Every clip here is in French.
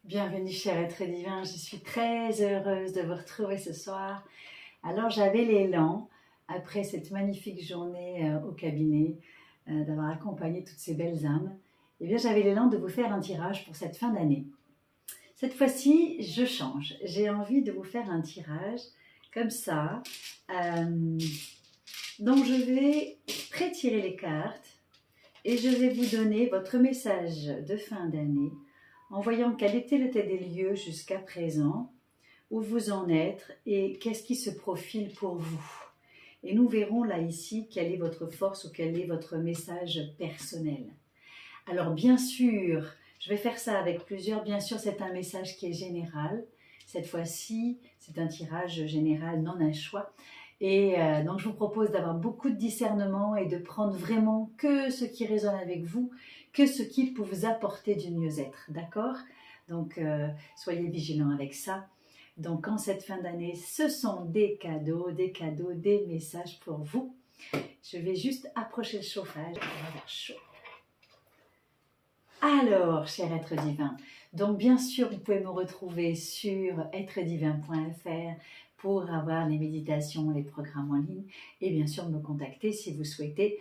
Bienvenue cher être divin, je suis très heureuse de vous retrouver ce soir. Alors j'avais l'élan, après cette magnifique journée au cabinet, d'avoir accompagné toutes ces belles âmes, et bien j'avais l'élan de vous faire un tirage pour cette fin d'année. Cette fois-ci, je change, j'ai envie de vous faire un tirage comme ça, donc je vais pré-tirer les cartes et je vais vous donner votre message de fin d'année en voyant quel était l'état des lieux jusqu'à présent, où vous en êtes et qu'est-ce qui se profile pour vous. Et nous verrons là ici quelle est votre force ou quel est votre message personnel. Alors bien sûr, je vais faire ça avec plusieurs. Bien sûr, c'est un message qui est général. Cette fois-ci, c'est un tirage général, non un choix. Et donc, je vous propose d'avoir beaucoup de discernement et de prendre vraiment que ce qui résonne avec vous, que ce qui peut vous apporter du mieux-être, d'accord? Donc, soyez vigilants avec ça. Donc, en cette fin d'année, ce sont des cadeaux, des messages pour vous. Je vais juste approcher le chauffage, on va avoir chaud. Alors, cher être divin, donc bien sûr, vous pouvez me retrouver sur êtredivin.fr pour avoir les méditations, les programmes en ligne et bien sûr me contacter si vous souhaitez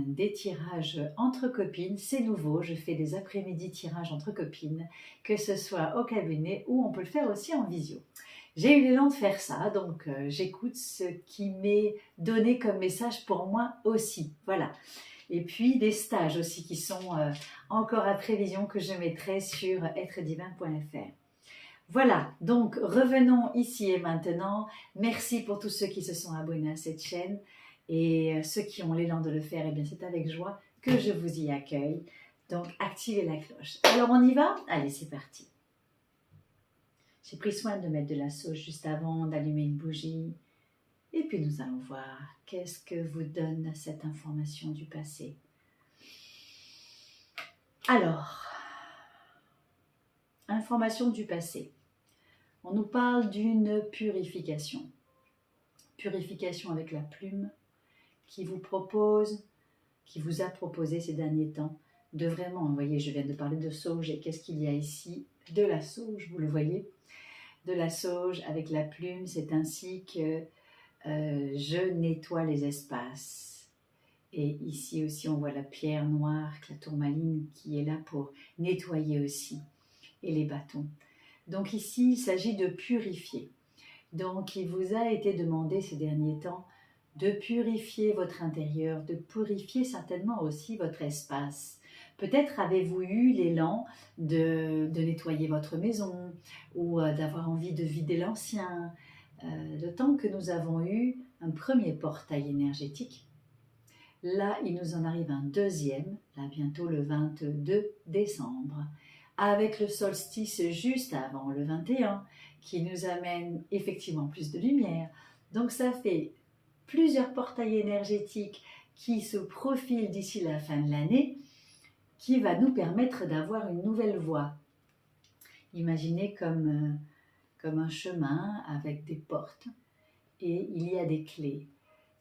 des tirages entre copines. C'est nouveau, je fais des après-midi tirages entre copines, que ce soit au cabinet ou on peut le faire aussi en visio. J'ai eu l'élan de faire ça, donc j'écoute ce qui m'est donné comme message pour moi aussi. Voilà. Et puis des stages aussi qui sont encore à prévision que je mettrai sur êtredivin.fr. Voilà, donc revenons ici et maintenant. Merci pour tous ceux qui se sont abonnés à cette chaîne et ceux qui ont l'élan de le faire, et bien c'est avec joie que je vous y accueille. Donc activez la cloche. Alors on y va? Allez, c'est parti. J'ai pris soin de mettre de la sauge juste avant d'allumer une bougie. Et puis nous allons voir qu'est-ce que vous donne cette information du passé. Alors, information du passé. On nous parle d'une purification. Purification avec la plume qui vous propose, qui vous a proposé ces derniers temps de vraiment, vous voyez, je viens de parler de sauge et qu'est-ce qu'il y a ici? De la sauge, vous le voyez, de la sauge avec la plume, c'est ainsi que je nettoie les espaces. Et ici aussi, on voit la pierre noire, la tourmaline qui est là pour nettoyer aussi, et les bâtons. Donc ici, il s'agit de purifier. Donc il vous a été demandé ces derniers temps de purifier votre intérieur, de purifier certainement aussi votre espace. Peut-être avez-vous eu l'élan de nettoyer votre maison ou d'avoir envie de vider l'ancien. D'autant que nous avons eu un premier portail énergétique. Là, il nous en arrive un deuxième, là bientôt le 22 décembre, avec le solstice juste avant le 21, qui nous amène effectivement plus de lumière. Donc ça fait plusieurs portails énergétiques qui se profilent d'ici la fin de l'année, qui va nous permettre d'avoir une nouvelle voie. Imaginez comme un chemin avec des portes et il y a des clés.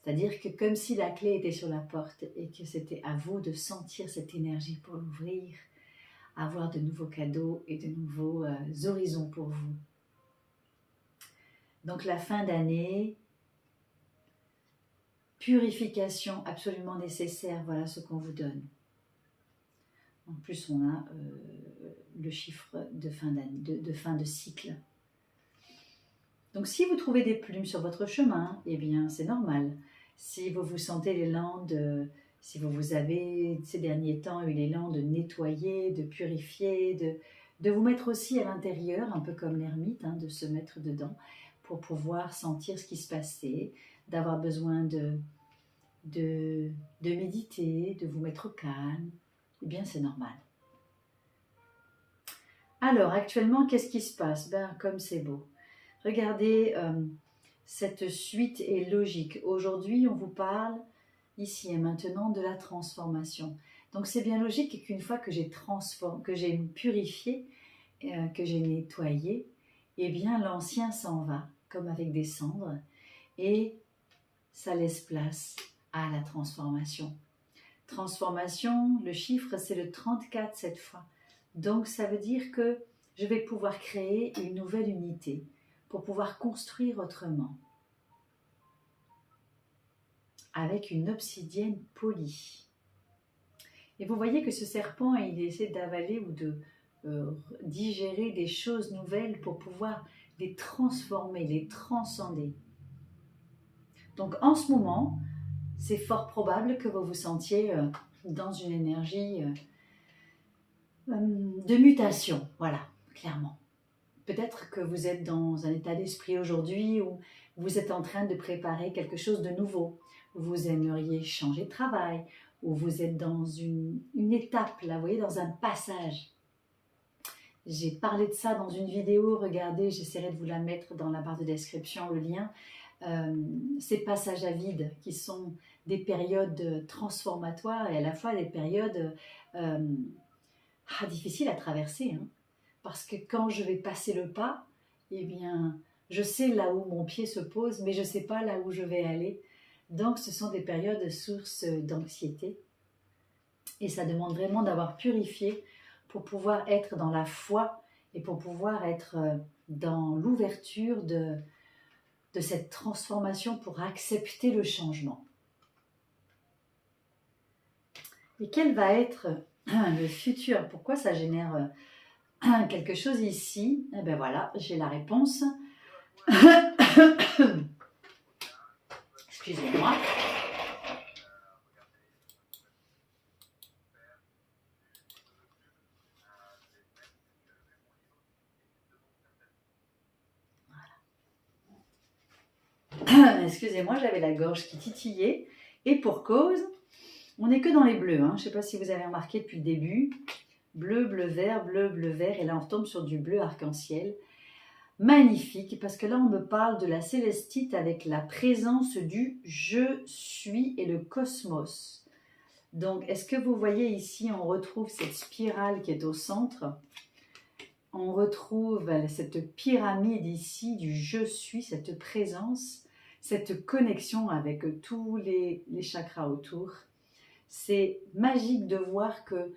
C'est-à-dire que comme si la clé était sur la porte et que c'était à vous de sentir cette énergie pour l'ouvrir, avoir de nouveaux cadeaux et de nouveaux horizons pour vous. Donc la fin d'année, purification absolument nécessaire, voilà ce qu'on vous donne. En plus, on a le chiffre de fin d'année, de fin de cycle. Donc si vous trouvez des plumes sur votre chemin, eh bien c'est normal. Si vous vous sentez l'élan si vous avez ces derniers temps eu l'élan de nettoyer, de purifier, de vous mettre aussi à l'intérieur, un peu comme l'ermite, de se mettre dedans pour pouvoir sentir ce qui se passait, d'avoir besoin de méditer, de vous mettre au calme, eh bien c'est normal. Alors actuellement, qu'est-ce qui se passe? Ben, comme c'est beau. Regardez, cette suite est logique. Aujourd'hui, on vous parle, ici et maintenant, de la transformation. Donc, c'est bien logique qu'une fois que j'ai purifié, que j'ai nettoyé, eh bien, l'ancien s'en va, comme avec des cendres, et ça laisse place à la transformation. Transformation, le chiffre, c'est le 34 cette fois. Donc, ça veut dire que je vais pouvoir créer une nouvelle unité pour pouvoir construire autrement. Avec une obsidienne polie. Et vous voyez que ce serpent, il essaie d'avaler ou de digérer des choses nouvelles pour pouvoir les transformer, les transcender. Donc en ce moment, c'est fort probable que vous vous sentiez dans une énergie de mutation, voilà, clairement. Peut-être que vous êtes dans un état d'esprit aujourd'hui où vous êtes en train de préparer quelque chose de nouveau. Vous aimeriez changer de travail, ou vous êtes dans une étape, là, vous voyez, dans un passage. J'ai parlé de ça dans une vidéo, regardez, j'essaierai de vous la mettre dans la barre de description, le lien. Ces passages à vide qui sont des périodes transformatoires et à la fois des périodes difficiles à traverser. Hein. Parce que quand je vais passer le pas, eh bien, je sais là où mon pied se pose, mais je ne sais pas là où je vais aller. Donc, ce sont des périodes sources d'anxiété. Et ça demande vraiment d'avoir purifié pour pouvoir être dans la foi et pour pouvoir être dans l'ouverture de cette transformation pour accepter le changement. Et quel va être le futur? Pourquoi ça génère quelque chose ici? Eh bien voilà, j'ai la réponse. Excusez-moi. Excusez-moi, j'avais la gorge qui titillait. Et pour cause, on n'est que dans les bleus. Hein. Je ne sais pas si vous avez remarqué depuis le début. Bleu, bleu, vert, bleu, bleu, vert. Et là, on tombe sur du bleu arc-en-ciel. Magnifique, parce que là, on me parle de la célestite avec la présence du « je suis » et le cosmos. Donc, est-ce que vous voyez ici, on retrouve cette spirale qui est au centre. On retrouve cette pyramide ici du « je suis », cette présence, cette connexion avec tous les chakras autour. C'est magique de voir que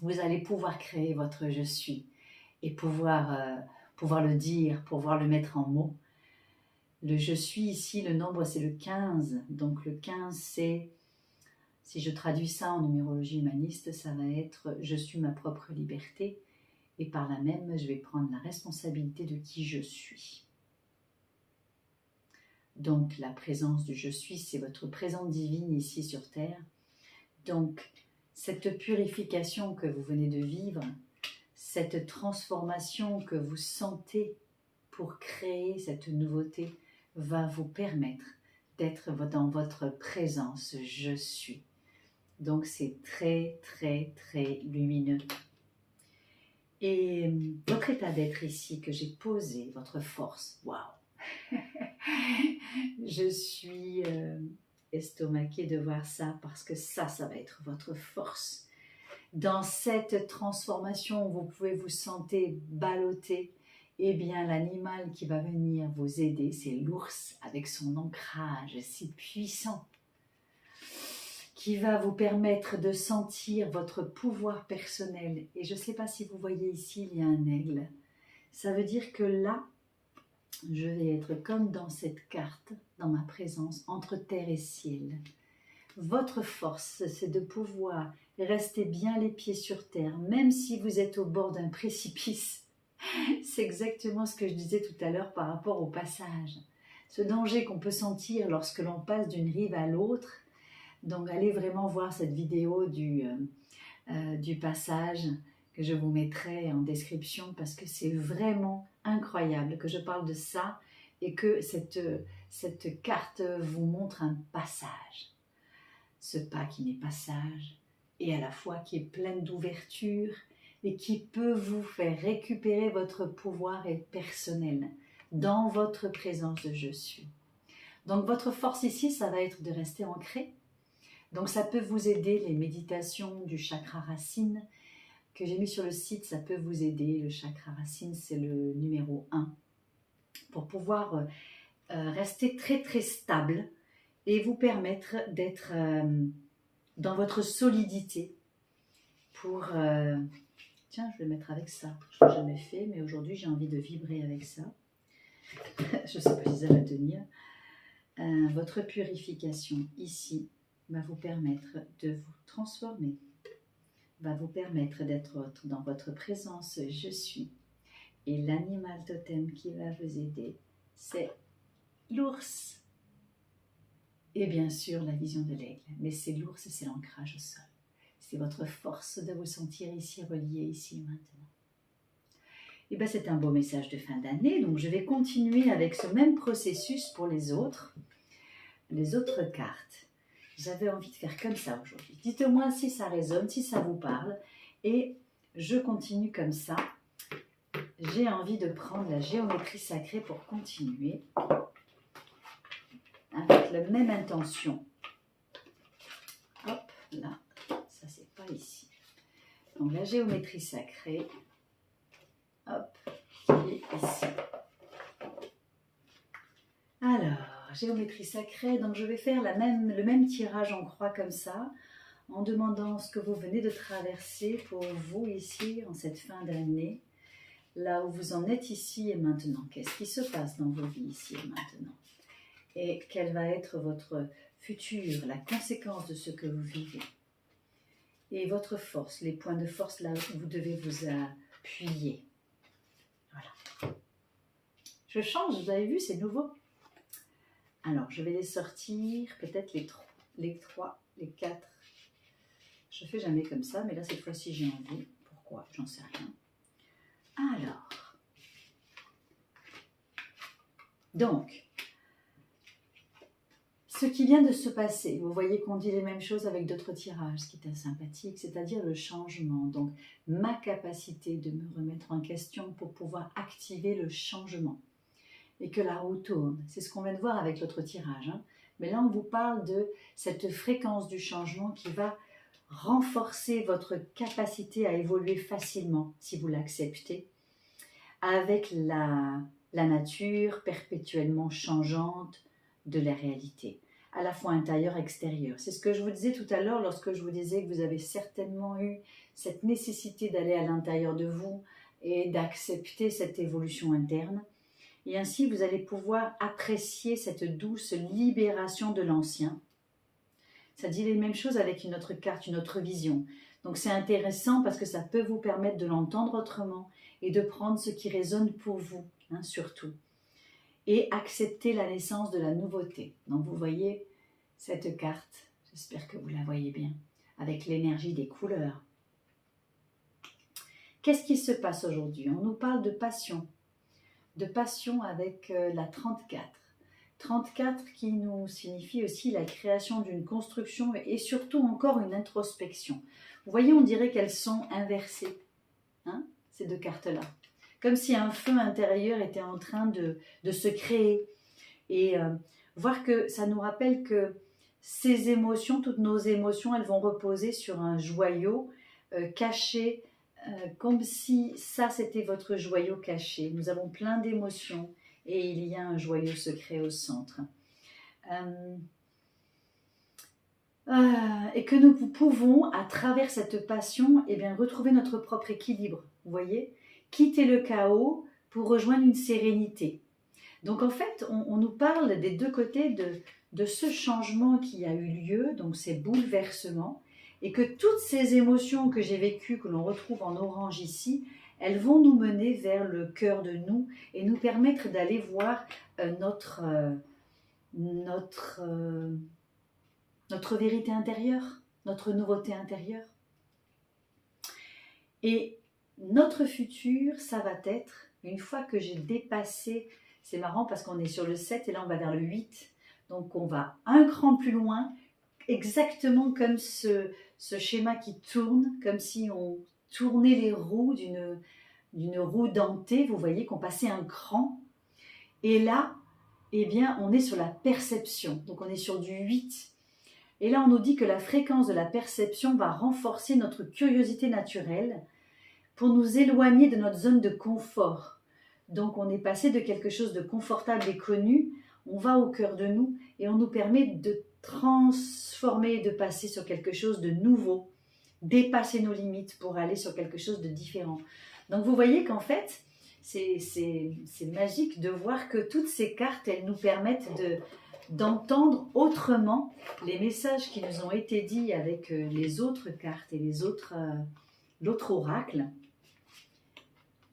vous allez pouvoir créer votre « je suis » et pouvoir le dire, pouvoir le mettre en mots. Le « je suis » ici, le nombre c'est le 15. Donc le 15 c'est, si je traduis ça en numérologie humaniste, ça va être « je suis ma propre liberté » et par là même je vais prendre la responsabilité de qui je suis. Donc la présence du « je suis », c'est votre présence divine ici sur Terre. Donc cette purification que vous venez de vivre, cette transformation que vous sentez pour créer cette nouveauté va vous permettre d'être dans votre présence « je suis ». Donc c'est très très très lumineux. Et votre état d'être ici que j'ai posé, votre force, waouh. Je suis estomaquée de voir ça parce que ça va être votre force. Dans cette transformation, vous pouvez vous sentir ballotté. Eh bien, l'animal qui va venir vous aider, c'est l'ours avec son ancrage si puissant qui va vous permettre de sentir votre pouvoir personnel. Et je ne sais pas si vous voyez ici, il y a un aigle. Ça veut dire que là, je vais être comme dans cette carte, dans ma présence, entre terre et ciel. Votre force, c'est de pouvoir rester bien les pieds sur terre, même si vous êtes au bord d'un précipice. C'est exactement ce que je disais tout à l'heure par rapport au passage. Ce danger qu'on peut sentir lorsque l'on passe d'une rive à l'autre. Donc allez vraiment voir cette vidéo du passage que je vous mettrai en description parce que c'est vraiment incroyable que je parle de ça et que cette carte vous montre un passage. Ce pas qui n'est pas sage et à la fois qui est plein d'ouverture et qui peut vous faire récupérer votre pouvoir personnel dans votre présence de je suis. Donc votre force ici, ça va être de rester ancré. Donc ça peut vous aider, les méditations du chakra racine que j'ai mis sur le site, ça peut vous aider. Le chakra racine, c'est le numéro 1 pour pouvoir rester très très stable et vous permettre d'être dans votre solidité pour tiens, je vais mettre avec ça. Je ne l'ai jamais fait, mais aujourd'hui, j'ai envie de vibrer avec ça. Je ne sais pas si ça va tenir. Votre purification ici va vous permettre de vous transformer, va vous permettre d'être dans votre présence je suis. Et l'animal totem qui va vous aider, c'est l'ours. Et bien sûr la vision de l'aigle, mais c'est l'ours, c'est l'ancrage au sol. C'est votre force de vous sentir ici relié, ici et maintenant. Et bien c'est un beau message de fin d'année, donc je vais continuer avec ce même processus pour les autres cartes. J'avais envie de faire comme ça aujourd'hui. Dites-moi si ça résonne, si ça vous parle. Et je continue comme ça. J'ai envie de prendre la géométrie sacrée pour continuer. Avec la même intention. Hop, là. Ça, c'est pas ici. Donc, la géométrie sacrée. Hop, qui est ici. Alors, géométrie sacrée, donc je vais faire le même tirage en croix comme ça, en demandant ce que vous venez de traverser pour vous ici, en cette fin d'année, là où vous en êtes ici et maintenant. Qu'est-ce qui se passe dans vos vies ici et maintenant? Et quel va être votre futur, la conséquence de ce que vous vivez? Et votre force, les points de force là où vous devez vous appuyer. Voilà. Je change, vous avez vu, c'est nouveau. Alors, je vais les sortir, peut-être les 3, les 4. Je ne fais jamais comme ça, mais là, cette fois-ci, j'ai envie. Pourquoi? J'en sais rien. Alors, donc, ce qui vient de se passer, vous voyez qu'on dit les mêmes choses avec d'autres tirages, ce qui est sympathique, c'est-à-dire le changement. Donc, ma capacité de me remettre en question pour pouvoir activer le changement. Et que la roue tourne. C'est ce qu'on vient de voir avec l'autre tirage. Hein. Mais là, on vous parle de cette fréquence du changement qui va renforcer votre capacité à évoluer facilement, si vous l'acceptez, avec la nature perpétuellement changeante de la réalité, à la fois intérieure et extérieure. C'est ce que je vous disais tout à l'heure lorsque je vous disais que vous avez certainement eu cette nécessité d'aller à l'intérieur de vous et d'accepter cette évolution interne. Et ainsi, vous allez pouvoir apprécier cette douce libération de l'ancien. Ça dit les mêmes choses avec une autre carte, une autre vision. Donc c'est intéressant parce que ça peut vous permettre de l'entendre autrement et de prendre ce qui résonne pour vous, hein, surtout. Et accepter la naissance de la nouveauté. Donc vous voyez cette carte, j'espère que vous la voyez bien, avec l'énergie des couleurs. Qu'est-ce qui se passe aujourd'hui? On nous parle de passion avec la 34. 34 qui nous signifie aussi la création d'une construction et surtout encore une introspection. Vous voyez, on dirait qu'elles sont inversées, hein, ces deux cartes-là. Comme si un feu intérieur était en train de se créer. Et voir que ça nous rappelle que ces émotions, toutes nos émotions, elles vont reposer sur un joyau caché, comme si ça c'était votre joyau caché. Nous avons plein d'émotions et il y a un joyau secret au centre. Et que nous pouvons, à travers cette passion, eh bien, retrouver notre propre équilibre. Vous voyez, quitter le chaos pour rejoindre une sérénité. Donc en fait, on nous parle des deux côtés de ce changement qui a eu lieu, donc ces bouleversements, et que toutes ces émotions que j'ai vécues, que l'on retrouve en orange ici, elles vont nous mener vers le cœur de nous et nous permettre d'aller voir notre vérité intérieure, notre nouveauté intérieure. Et notre futur, ça va être, une fois que j'ai dépassé, c'est marrant parce qu'on est sur le 7 et là on va vers le 8, donc on va un cran plus loin, exactement comme ce schéma qui tourne, comme si on tournait les roues d'une roue dentée, vous voyez qu'on passait un cran. Et là, eh bien, on est sur la perception, donc on est sur du 8. Et là, on nous dit que la fréquence de la perception va renforcer notre curiosité naturelle pour nous éloigner de notre zone de confort. Donc, on est passé de quelque chose de confortable et connu, on va au cœur de nous et on nous permet de transformer, de passer sur quelque chose de nouveau, dépasser nos limites pour aller sur quelque chose de différent. Donc vous voyez qu'en fait, c'est magique de voir que toutes ces cartes, elles nous permettent d'entendre autrement les messages qui nous ont été dits avec les autres cartes et l'autre oracle,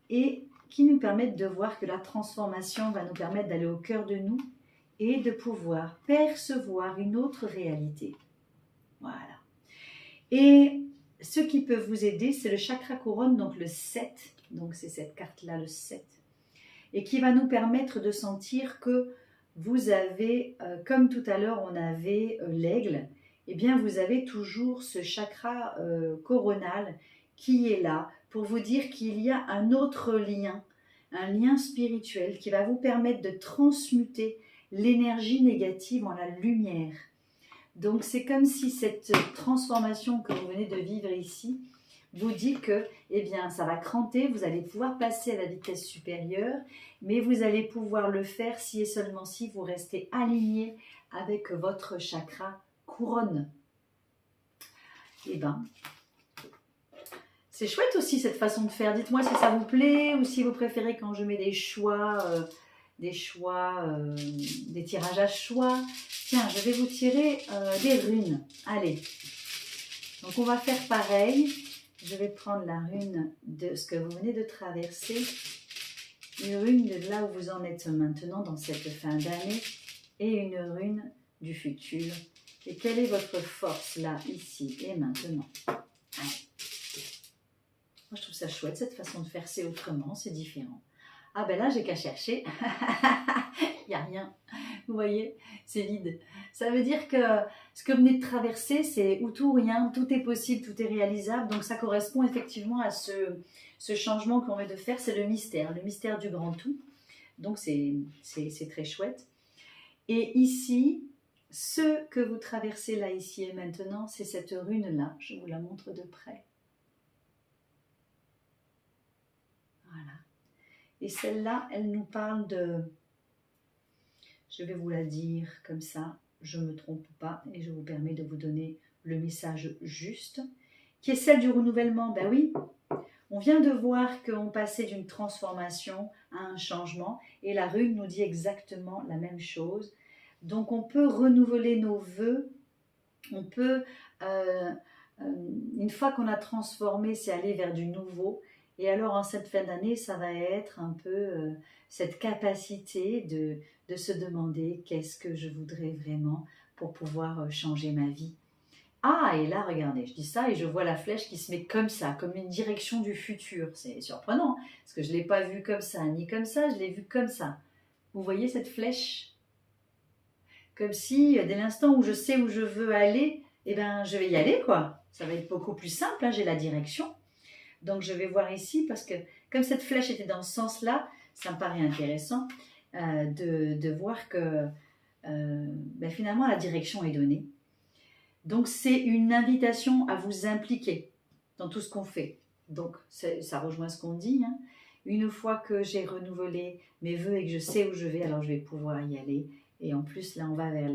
et qui nous permettent de voir que la transformation va nous permettre d'aller au cœur de nous et de pouvoir percevoir une autre réalité. Voilà. Et ce qui peut vous aider, c'est le chakra couronne, donc le 7. Donc c'est cette carte-là, le 7. Et qui va nous permettre de sentir que vous avez, comme tout à l'heure on avait l'aigle, eh bien vous avez toujours ce chakra coronal qui est là pour vous dire qu'il y a un autre lien, un lien spirituel qui va vous permettre de transmuter l'énergie négative en la lumière. Donc c'est comme si cette transformation que vous venez de vivre ici vous dit que eh bien, ça va cranter, vous allez pouvoir passer à la vitesse supérieure, mais vous allez pouvoir le faire si et seulement si vous restez aligné avec votre chakra couronne. Eh bien, c'est chouette aussi cette façon de faire. Dites-moi si ça vous plaît ou si vous préférez quand je mets des tirages à choix. Tiens, je vais vous tirer des runes. Allez, donc on va faire pareil. Je vais prendre la rune de ce que vous venez de traverser, une rune de là où vous en êtes maintenant dans cette fin d'année et une rune du futur. Et quelle est votre force là, ici et maintenant? Allez. Moi je trouve ça chouette cette façon de faire, c'est autrement, c'est différent. Ah ben là j'ai qu'à chercher, il n'y a rien, vous voyez, c'est vide. Ça veut dire que ce que vous venez de traverser, c'est ou tout ou rien, tout est possible, tout est réalisable. Donc ça correspond effectivement à ce changement qu'on vient de faire, c'est le mystère du grand tout. Donc c'est très chouette. Et ici, ce que vous traversez là, ici et maintenant, c'est cette rune-là, je vous la montre de près. Voilà. Et celle-là, elle nous parle de, je vais vous la dire comme ça, je ne me trompe pas et je vous permets de vous donner le message juste, qui est celle du renouvellement. Ben oui, on vient de voir qu'on passait d'une transformation à un changement et la rune nous dit exactement la même chose. Donc on peut renouveler nos vœux, on peut, une fois qu'on a transformé, c'est aller vers du nouveau. Et alors, en cette fin d'année, ça va être un peu cette capacité de se demander qu'est-ce que je voudrais vraiment pour pouvoir changer ma vie. Ah, et là, regardez, je dis ça et je vois la flèche qui se met comme ça, comme une direction du futur. C'est surprenant, parce que je ne l'ai pas vue comme ça, ni comme ça, je l'ai vue comme ça. Vous voyez cette flèche? Comme si, dès l'instant où je sais où je veux aller, eh ben, je vais y aller, quoi. Ça va être beaucoup plus simple, hein, j'ai la direction. Donc je vais voir ici parce que comme cette flèche était dans ce sens-là, ça me paraît intéressant de voir que ben finalement la direction est donnée. Donc c'est une invitation à vous impliquer dans tout ce qu'on fait. Donc ça rejoint ce qu'on dit. Hein. Une fois que j'ai renouvelé mes vœux et que je sais où je vais, alors je vais pouvoir y aller. Et en plus là on va vers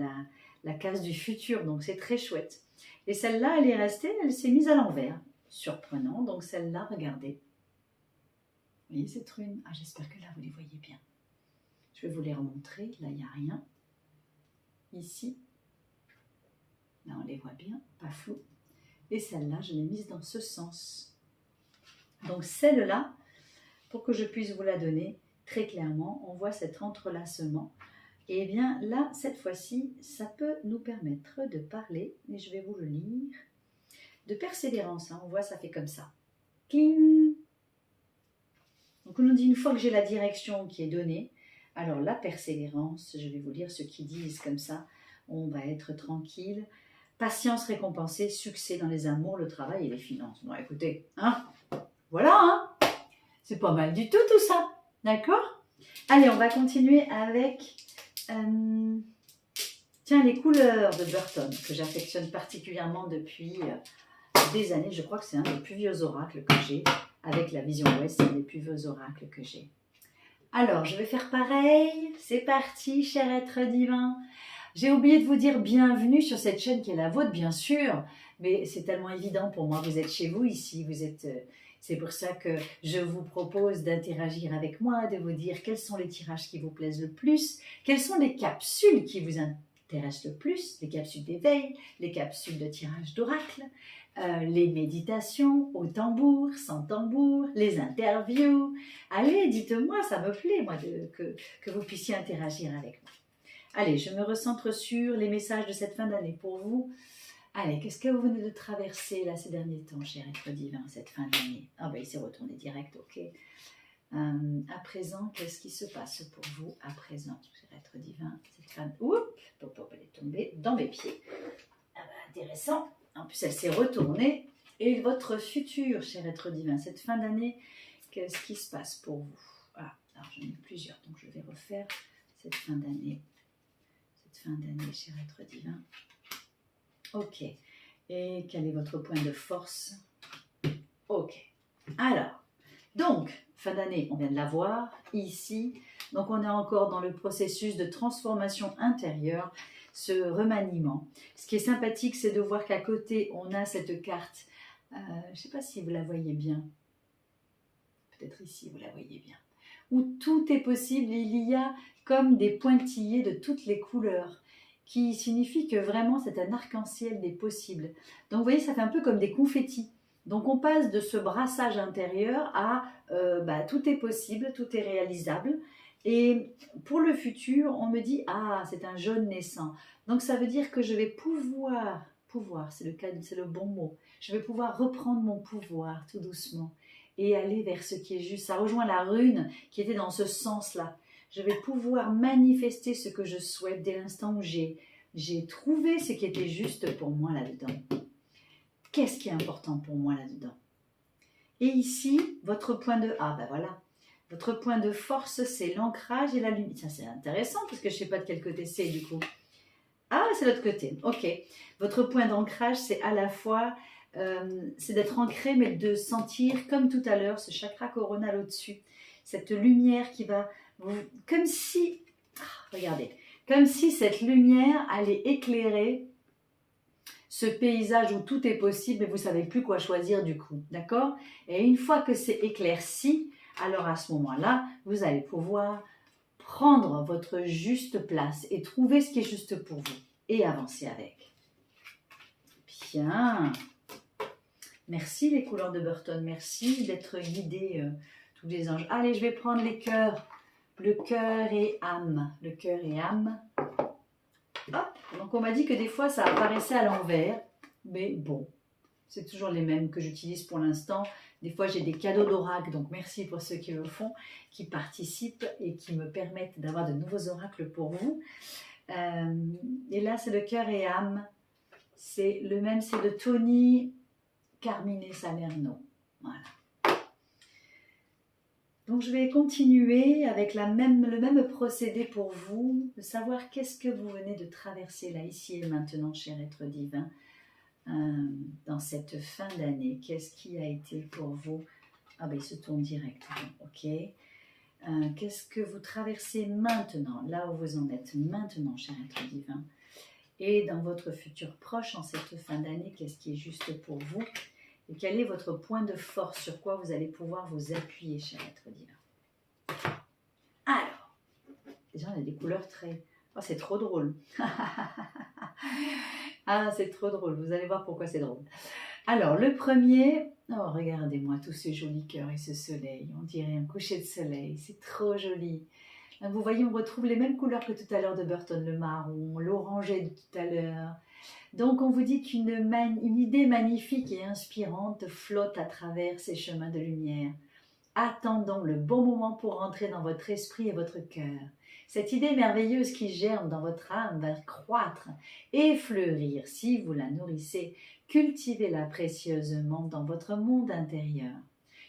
la case du futur, donc c'est très chouette. Et celle-là elle est restée, elle s'est mise à l'envers. Surprenant, donc celle-là, regardez. Vous voyez cette rune? Ah, j'espère que là, vous les voyez bien. Je vais vous les remontrer. Là, il n'y a rien. Ici. Là, on les voit bien, pas flou. Et celle-là, je l'ai mise dans ce sens. Donc, celle-là, pour que je puisse vous la donner, très clairement, on voit cet entrelacement. Et bien là, cette fois-ci, ça peut nous permettre de parler, et je vais vous le lire, de persévérance, hein. On voit ça fait comme ça. Cling. Donc on nous dit une fois que j'ai la direction qui est donnée, alors la persévérance, je vais vous lire ce qu'ils disent comme ça, on va être tranquille, patience récompensée, succès dans les amours, le travail et les finances. Bon écoutez, hein, voilà, hein, c'est pas mal du tout ça, d'accord? Allez, on va continuer avec tiens, les couleurs de Burton, que j'affectionne particulièrement depuis des années. Je crois que c'est un des plus vieux oracles que j'ai. Avec la vision ouest, c'est un des plus vieux oracles que j'ai. Alors, je vais faire pareil. C'est parti, cher être divin. J'ai oublié de vous dire bienvenue sur cette chaîne qui est la vôtre, bien sûr, mais c'est tellement évident pour moi. Vous êtes chez vous ici, c'est pour ça que je vous propose d'interagir avec moi, de vous dire quels sont les tirages qui vous plaisent le plus, quelles sont les capsules qui vous intéressent le plus, les capsules d'éveil, les capsules de tirage d'oracle, les méditations au tambour, sans tambour, les interviews. Allez, dites-moi, ça me plaît, moi, que vous puissiez interagir avec moi. Allez, je me recentre sur les messages de cette fin d'année pour vous. Allez, qu'est-ce que vous venez de traverser là ces derniers temps, cher être divin, cette fin d'année? Ah ben, il s'est retourné direct, ok. À présent, qu'est-ce qui se passe pour vous à présent, cher être divin, cette fin... Oups, elle est tombée dans mes pieds. Ah ben, intéressant. En plus, elle s'est retournée. Et votre futur, cher être divin, cette fin d'année, qu'est-ce qui se passe pour vous? Ah, alors j'en ai plusieurs, donc je vais refaire cette fin d'année. Cette fin d'année, cher être divin. Ok. Et quel est votre point de force? Ok. Alors, donc, fin d'année, on vient de la voir ici. Donc, on est encore dans le processus de transformation intérieure, ce remaniement. Ce qui est sympathique, c'est de voir qu'à côté, on a cette carte. Je ne sais pas si vous la voyez bien. Peut-être ici, vous la voyez bien. Où tout est possible. Il y a comme des pointillés de toutes les couleurs, qui signifie que vraiment c'est un arc-en-ciel des possibles. Donc vous voyez, ça fait un peu comme des confettis. Donc on passe de ce brassage intérieur à tout est possible, tout est réalisable. Et pour le futur, on me dit, ah, c'est un jeune naissant. Donc ça veut dire que je vais pouvoir, c'est le bon mot, je vais pouvoir reprendre mon pouvoir tout doucement et aller vers ce qui est juste. Ça rejoint la rune qui était dans ce sens-là. Je vais pouvoir manifester ce que je souhaite dès l'instant où j'ai trouvé ce qui était juste pour moi là-dedans. Qu'est-ce qui est important pour moi là-dedans? Et ici, votre point de... Ah ben voilà, votre point de force, c'est l'ancrage et la lumière. Ça, c'est intéressant parce que je ne sais pas de quel côté c'est du coup. Ah, c'est l'autre côté. Ok. Votre point d'ancrage, c'est à la fois... c'est d'être ancré, mais de sentir, comme tout à l'heure, ce chakra coronal au-dessus. Cette lumière qui va... Comme si... regardez. Comme si cette lumière allait éclairer ce paysage où tout est possible et vous ne savez plus quoi choisir du coup, d'accord? Et une fois que c'est éclairci, alors à ce moment-là, vous allez pouvoir prendre votre juste place et trouver ce qui est juste pour vous et avancer avec. Bien. Merci les couleurs de Burton, merci d'être guidés tous les anges. Allez, je vais prendre les cœurs, le cœur et âme, le cœur et âme. Hop, donc on m'a dit que des fois ça apparaissait à l'envers, mais bon, c'est toujours les mêmes que j'utilise pour l'instant. Des fois j'ai des cadeaux d'oracle, donc merci pour ceux qui le font, qui participent et qui me permettent d'avoir de nouveaux oracles pour vous. Et là c'est le cœur et âme, c'est le même, c'est de Tony Carmine Salerno. Voilà. Donc je vais continuer avec le même procédé pour vous, de savoir qu'est-ce que vous venez de traverser là, ici et maintenant, cher être divin, dans cette fin d'année. Qu'est-ce qui a été pour vous? Ah ben il se tourne directement, ok. Qu'est-ce que vous traversez maintenant, là où vous en êtes maintenant, cher être divin? Et dans votre futur proche, en cette fin d'année, qu'est-ce qui est juste pour vous? Et quel est votre point de force, sur quoi vous allez pouvoir vous appuyer, cher être divin? Alors, déjà on a des couleurs très... Oh, c'est trop drôle. Ah, c'est trop drôle, vous allez voir pourquoi c'est drôle. Alors, le premier... Oh, regardez-moi tous ces jolis cœurs et ce soleil. On dirait un coucher de soleil, c'est trop joli. Là, vous voyez, on retrouve les mêmes couleurs que tout à l'heure de Burton, le marron, l'orangé de tout à l'heure. Donc, on vous dit qu'une idée magnifique et inspirante flotte à travers ces chemins de lumière. Attendons le bon moment pour entrer dans votre esprit et votre cœur. Cette idée merveilleuse qui germe dans votre âme va croître et fleurir si vous la nourrissez. Cultivez-la précieusement dans votre monde intérieur,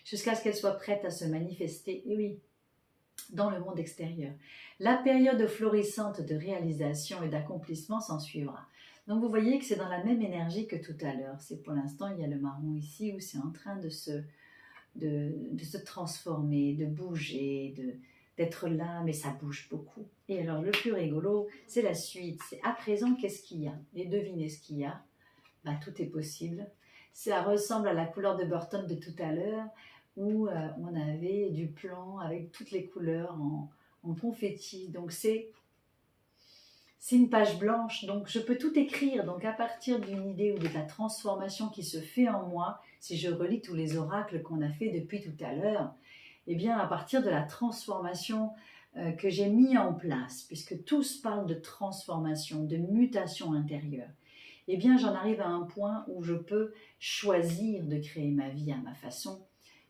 jusqu'à ce qu'elle soit prête à se manifester, et oui, dans le monde extérieur. La période florissante de réalisation et d'accomplissement s'en suivra. Donc vous voyez que c'est dans la même énergie que tout à l'heure. C'est pour l'instant, il y a le marron ici où c'est en train de se transformer, de bouger, d'être là, mais ça bouge beaucoup. Et alors le plus rigolo, c'est la suite. C'est à présent, qu'est-ce qu'il y a? Et devinez ce qu'il y a. Bah, tout est possible. Ça ressemble à la couleur de Burton de tout à l'heure, où on avait du plan avec toutes les couleurs en confetti. Donc c'est une page blanche, donc je peux tout écrire. Donc à partir d'une idée ou de la transformation qui se fait en moi, si je relis tous les oracles qu'on a fait depuis tout à l'heure, eh bien à partir de la transformation que j'ai mis en place, puisque tous parlent de transformation, de mutation intérieure, eh bien j'en arrive à un point où je peux choisir de créer ma vie à ma façon.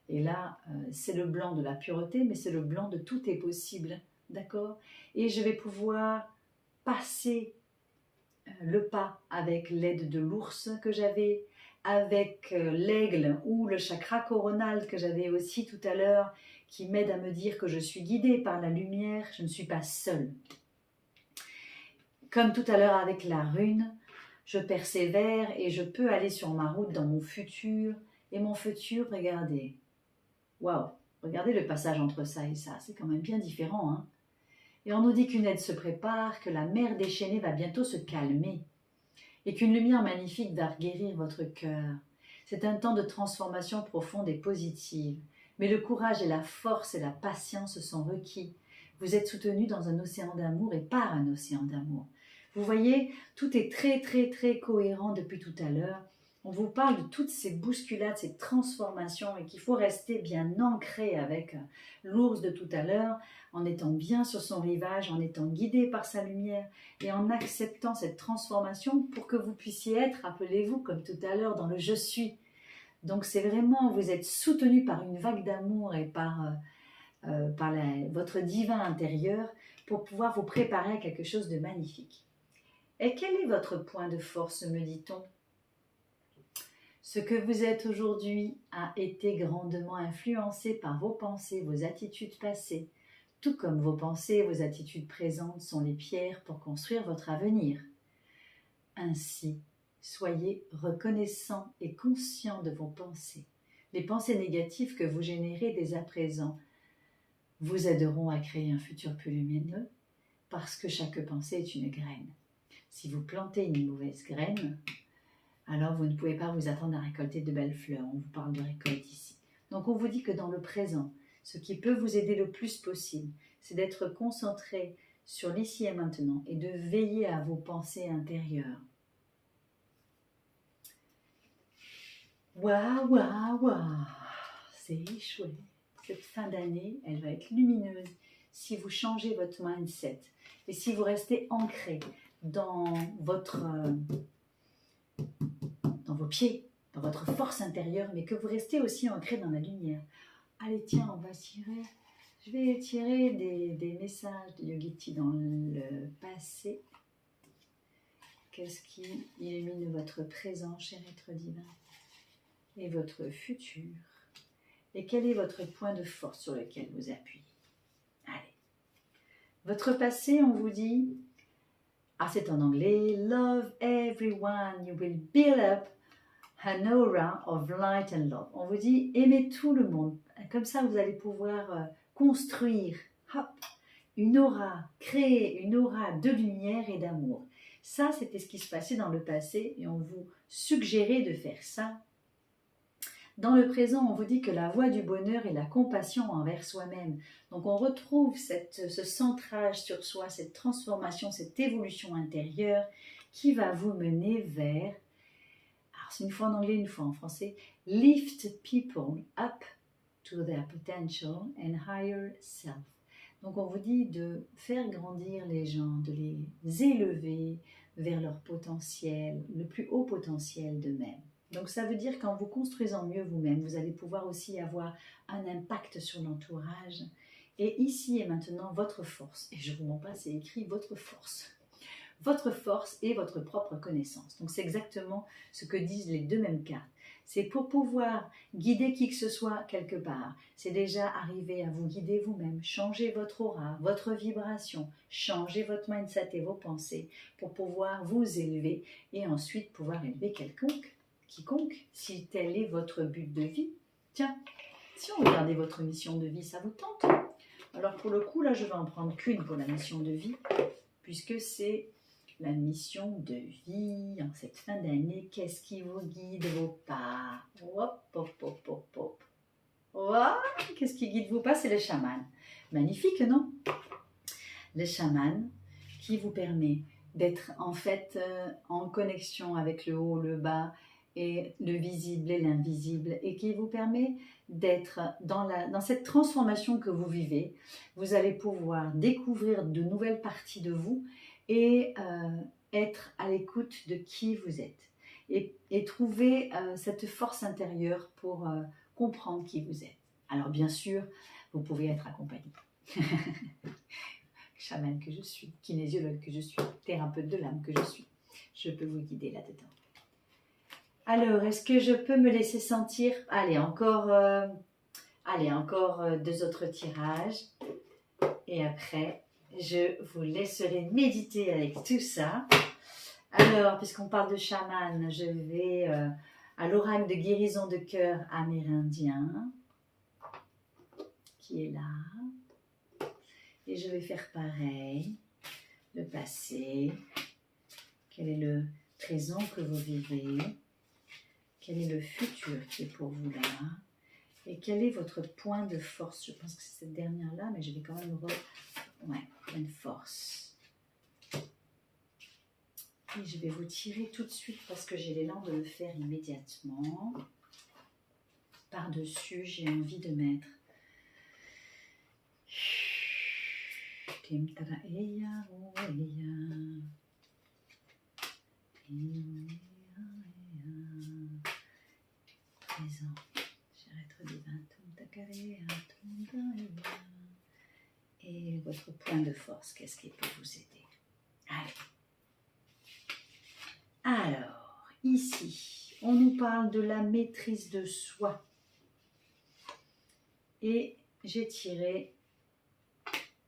Et là, c'est le blanc de la pureté, mais c'est le blanc de tout est possible, d'accord? Et je vais pouvoir passer le pas avec l'aide de l'ours que j'avais, avec l'aigle ou le chakra coronal que j'avais aussi tout à l'heure, qui m'aide à me dire que je suis guidée par la lumière, je ne suis pas seule. Comme tout à l'heure avec la rune, je persévère et je peux aller sur ma route dans mon futur. Et mon futur, regardez, waouh, regardez le passage entre ça et ça, c'est quand même bien différent, hein. Et on nous dit qu'une aide se prépare, que la mer déchaînée va bientôt se calmer et qu'une lumière magnifique va guérir votre cœur. C'est un temps de transformation profonde et positive. Mais le courage et la force et la patience sont requis. Vous êtes soutenu dans un océan d'amour et par un océan d'amour. Vous voyez, tout est très très très cohérent depuis tout à l'heure. On vous parle de toutes ces bousculades, ces transformations et qu'il faut rester bien ancré avec l'ours de tout à l'heure, en étant bien sur son rivage, en étant guidé par sa lumière et en acceptant cette transformation pour que vous puissiez être, rappelez-vous, comme tout à l'heure, dans le « je suis ». Donc c'est vraiment, vous êtes soutenu par une vague d'amour et par votre divin intérieur pour pouvoir vous préparer à quelque chose de magnifique. Et quel est votre point de force, me dit-on? Ce que vous êtes aujourd'hui a été grandement influencé par vos pensées, vos attitudes passées, tout comme vos pensées et vos attitudes présentes sont les pierres pour construire votre avenir. Ainsi, soyez reconnaissant et conscient de vos pensées. Les pensées négatives que vous générez dès à présent vous aideront à créer un futur plus lumineux parce que chaque pensée est une graine. Si vous plantez une mauvaise graine, alors vous ne pouvez pas vous attendre à récolter de belles fleurs. On vous parle de récolte ici. Donc on vous dit que dans le présent, ce qui peut vous aider le plus possible, c'est d'être concentré sur l'ici et maintenant et de veiller à vos pensées intérieures. Waouh, waouh, waouh, c'est chouette. Cette fin d'année, elle va être lumineuse si vous changez votre mindset et si vous restez ancré dans vos pieds, dans votre force intérieure, mais que vous restez aussi ancré dans la lumière. Allez, tiens, on va tirer. Je vais tirer des messages de Yogiti dans le passé. Qu'est-ce qui illumine votre présent, cher être divin, et votre futur? Et quel est votre point de force sur lequel vous appuyez? Allez. Votre passé, on vous dit, c'est en anglais, love everyone, you will build up an aura of light and love. On vous dit, aimez tout le monde. Comme ça, vous allez pouvoir construire une aura, créer une aura de lumière et d'amour. Ça, c'était ce qui se passait dans le passé et on vous suggérait de faire ça. Dans le présent, on vous dit que la voie du bonheur est la compassion envers soi-même. Donc on retrouve ce centrage sur soi, cette transformation, cette évolution intérieure qui va vous mener vers, alors c'est une fois en anglais, une fois en français, lift people up to their potential and higher self. Donc on vous dit de faire grandir les gens, de les élever vers leur potentiel, le plus haut potentiel d'eux-mêmes. Donc ça veut dire qu'en vous construisant mieux vous-même, vous allez pouvoir aussi avoir un impact sur l'entourage. Et ici et maintenant, votre force, et je vous mens pas, c'est écrit votre force et votre propre connaissance. Donc c'est exactement ce que disent les deux mêmes cartes. C'est pour pouvoir guider qui que ce soit quelque part. C'est déjà arriver à vous guider vous-même, changer votre aura, votre vibration, changer votre mindset et vos pensées pour pouvoir vous élever et ensuite pouvoir élever quiconque, si tel est votre but de vie. Tiens, si on regardait votre mission de vie, ça vous tente? Alors pour le coup, là, je vais en prendre qu'une pour la mission de vie, puisque c'est la mission de vie en cette fin d'année. Qu'est-ce qui vous guide vos pas? Hop, hop, hop, hop, hop. Wow, qu'est-ce qui guide vos pas? C'est le chaman. Magnifique, non? Le chaman qui vous permet d'être en fait en connexion avec le haut, le bas, et le visible et l'invisible, et qui vous permet d'être dans cette transformation que vous vivez. Vous allez pouvoir découvrir de nouvelles parties de vous et être à l'écoute de qui vous êtes et trouver cette force intérieure pour comprendre qui vous êtes. Alors bien sûr, vous pouvez être accompagné. Chaman que je suis, kinésiologue que je suis, thérapeute de l'âme que je suis, je peux vous guider là-dedans. Alors, est-ce que je peux me laisser sentir? Allez, encore 2 autres tirages. Et après, je vous laisserai méditer avec tout ça. Alors, puisqu'on parle de chaman, je vais à l'oracle de guérison de cœur amérindien, qui est là. Et je vais faire pareil, le passé. Quel est le présent que vous vivez? Quel est le futur qui est pour vous là? Et quel est votre point de force? Je pense que c'est cette dernière-là, mais je vais quand même une force. Et je vais vous tirer tout de suite parce que j'ai l'élan de le faire immédiatement. Par-dessus, j'ai envie de mettre présent. Et votre point de force, qu'est-ce qui peut vous aider? Allez. Alors, ici, on nous parle de la maîtrise de soi. Et j'ai tiré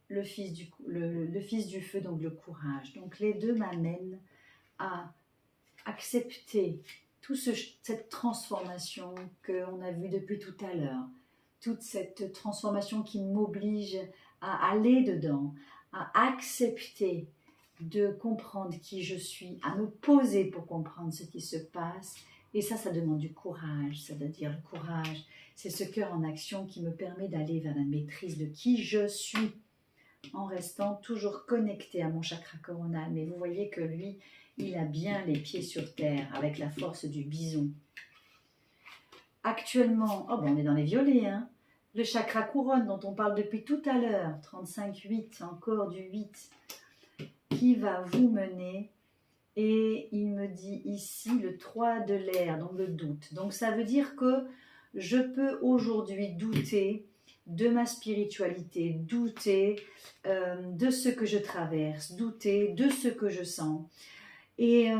le fils du feu, donc le courage. Donc les deux m'amènent à accepter toute cette transformation qu'on a vue depuis tout à l'heure. Toute cette transformation qui m'oblige à aller dedans, à accepter de comprendre qui je suis, à me poser pour comprendre ce qui se passe. Et ça demande du courage. Ça veut dire le courage, c'est ce cœur en action qui me permet d'aller vers la maîtrise de qui je suis, en restant toujours connecté à mon chakra coronal. Mais vous voyez que lui, il a bien les pieds sur terre, avec la force du bison. Actuellement, on est dans les violets, hein. Le chakra couronne dont on parle depuis tout à l'heure, 35-8, encore du 8, qui va vous mener, et il me dit ici le 3 de l'air, donc le doute. Donc ça veut dire que je peux aujourd'hui douter de ma spiritualité, douter de ce que je traverse, douter de ce que je sens. Et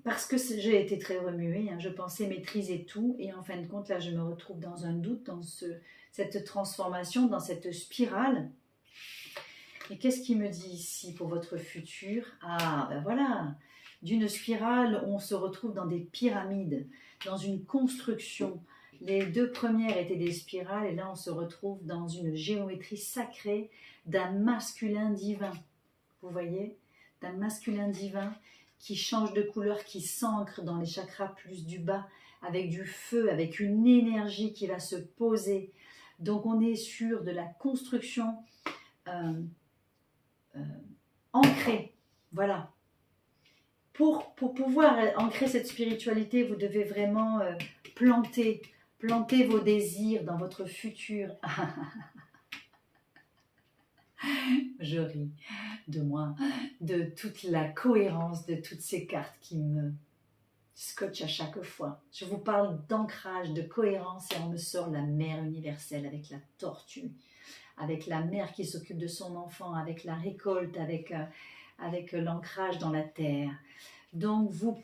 parce que j'ai été très remuée, hein, je pensais maîtriser tout, et en fin de compte, là, je me retrouve dans un doute, dans cette transformation, dans cette spirale. Et qu'est-ce qu'il me dit ici pour votre futur? Ah, ben voilà, d'une spirale, on se retrouve dans des pyramides, dans une construction. Les 2 premières étaient des spirales, et là, on se retrouve dans une géométrie sacrée d'un masculin divin. Vous voyez? D'un masculin divin qui change de couleur, qui s'ancre dans les chakras plus du bas, avec du feu, avec une énergie qui va se poser. Donc on est sur de la construction ancrée, voilà. Pour pouvoir ancrer cette spiritualité, vous devez vraiment planter vos désirs dans votre futur. Je ris de moi, de toute la cohérence de toutes ces cartes qui me scotchent à chaque fois. Je vous parle d'ancrage, de cohérence, et on me sort la mère universelle avec la tortue, avec la mère qui s'occupe de son enfant, avec la récolte, avec l'ancrage dans la terre. Donc vous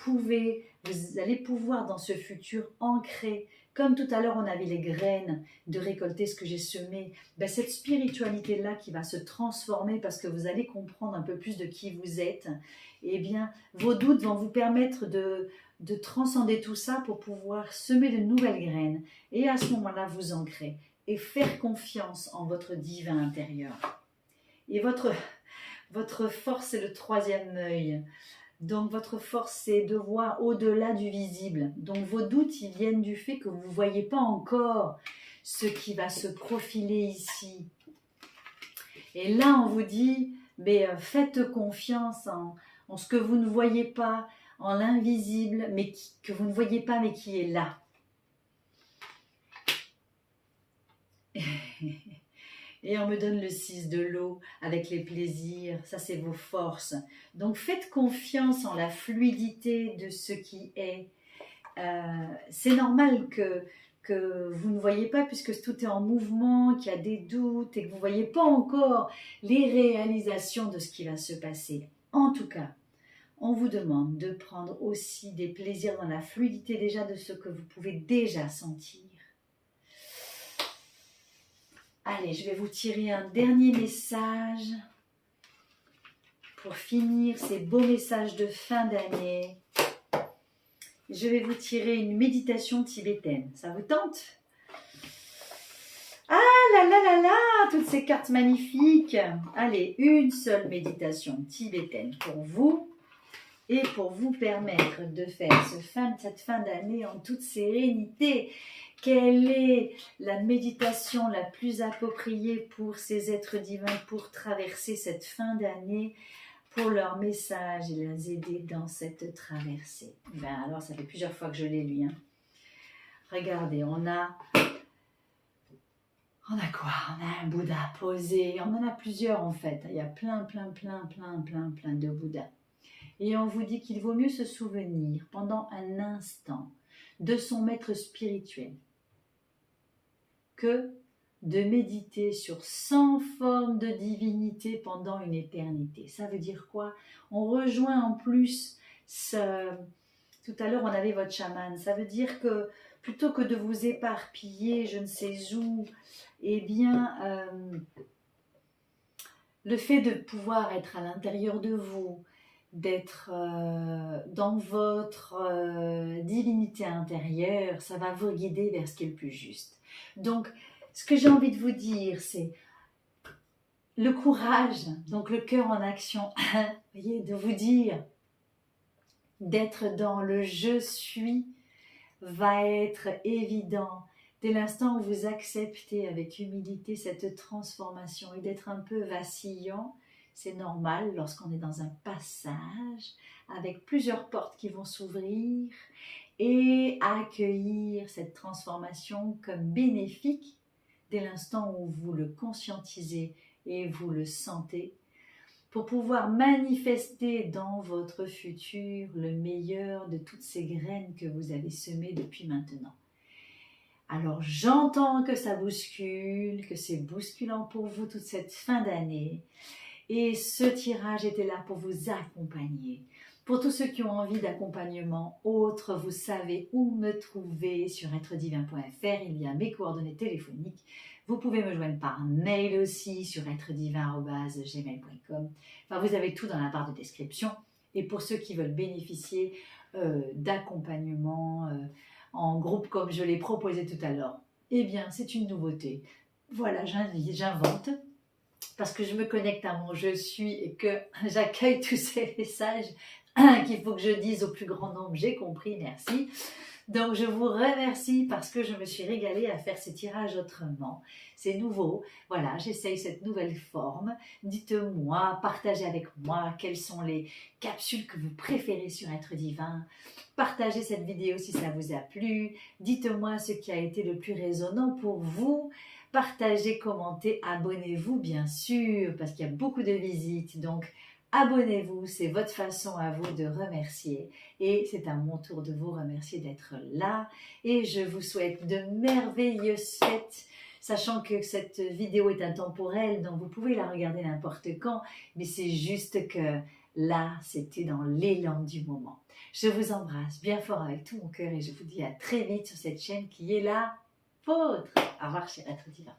allez pouvoir dans ce futur ancrer, comme tout à l'heure on avait les graines de récolter ce que j'ai semé, cette spiritualité-là qui va se transformer parce que vous allez comprendre un peu plus de qui vous êtes. Et bien vos doutes vont vous permettre de transcender tout ça pour pouvoir semer de nouvelles graines. Et à ce moment-là, vous ancrez. et faire confiance en votre divin intérieur. Et votre force, c'est le troisième œil. Donc, votre force, c'est de voir au-delà du visible. Donc, vos doutes, ils viennent du fait que vous ne voyez pas encore ce qui va se profiler ici. Et là, on vous dit, mais faites confiance en ce que vous ne voyez pas, en l'invisible, mais que vous ne voyez pas, mais qui est là. Et on me donne le 6 de l'eau avec les plaisirs, ça c'est vos forces. Donc faites confiance en la fluidité de ce qui est. C'est normal que vous ne voyez pas puisque tout est en mouvement, qu'il y a des doutes et que vous ne voyez pas encore les réalisations de ce qui va se passer. En tout cas, on vous demande de prendre aussi des plaisirs dans la fluidité déjà de ce que vous pouvez déjà sentir. Allez, je vais vous tirer un dernier message pour finir ces beaux messages de fin d'année. Je vais vous tirer une méditation tibétaine. Ça vous tente? Ah là là là là, toutes ces cartes magnifiques. Allez, une seule méditation tibétaine pour vous et pour vous permettre de faire cette fin d'année en toute sérénité. Quelle est la méditation la plus appropriée pour ces êtres divins pour traverser cette fin d'année, pour leur message et les aider dans cette traversée? Ben alors, ça fait plusieurs fois que je l'ai lu. Regardez, on a quoi? On a un Bouddha posé, on en a plusieurs en fait. Il y a plein de Bouddhas. Et on vous dit qu'il vaut mieux se souvenir pendant un instant de son maître spirituel que de méditer sur 100 formes de divinité pendant une éternité. Ça veut dire quoi? On rejoint en plus tout à l'heure on avait votre chaman. Ça veut dire que plutôt que de vous éparpiller, je ne sais où, eh bien, le fait de pouvoir être à l'intérieur de vous, d'être dans votre divinité intérieure, ça va vous guider vers ce qui est le plus juste. Donc, ce que j'ai envie de vous dire, c'est le courage, donc le cœur en action, voyez, de vous dire, d'être dans le « je suis » va être évident dès l'instant où vous acceptez avec humilité cette transformation et d'être un peu vacillant. C'est normal lorsqu'on est dans un passage avec plusieurs portes qui vont s'ouvrir et accueillir cette transformation comme bénéfique dès l'instant où vous le conscientisez et vous le sentez pour pouvoir manifester dans votre futur le meilleur de toutes ces graines que vous avez semées depuis maintenant. Alors j'entends que ça bouscule, que c'est bousculant pour vous toute cette fin d'année. Et ce tirage était là pour vous accompagner. Pour tous ceux qui ont envie d'accompagnement autre, vous savez où me trouver sur êtredivin.fr. Il y a mes coordonnées téléphoniques. Vous pouvez me joindre par mail aussi sur êtredivin@gmail.com. Enfin, vous avez tout dans la barre de description. Et pour ceux qui veulent bénéficier d'accompagnement en groupe comme je l'ai proposé tout à l'heure, eh bien, c'est une nouveauté. Voilà, j'invente. Parce que je me connecte à mon je suis et que j'accueille tous ces messages qu'il faut que je dise au plus grand nombre. J'ai compris, merci. Donc je vous remercie parce que je me suis régalée à faire ces tirages autrement. C'est nouveau, voilà, j'essaye cette nouvelle forme. Dites-moi, partagez avec moi quelles sont les capsules que vous préférez sur Être Divin. Partagez cette vidéo si ça vous a plu. Dites-moi ce qui a été le plus résonnant pour vous. Partagez, commentez, abonnez-vous bien sûr, parce qu'il y a beaucoup de visites, donc abonnez-vous, c'est votre façon à vous de remercier. Et c'est à mon tour de vous remercier d'être là. Et je vous souhaite de merveilleuses fêtes, sachant que cette vidéo est intemporelle, donc vous pouvez la regarder n'importe quand, mais c'est juste que là, c'était dans l'élan du moment. Je vous embrasse bien fort avec tout mon cœur et je vous dis à très vite sur cette chaîne qui est là. Au revoir, cher Être Divin.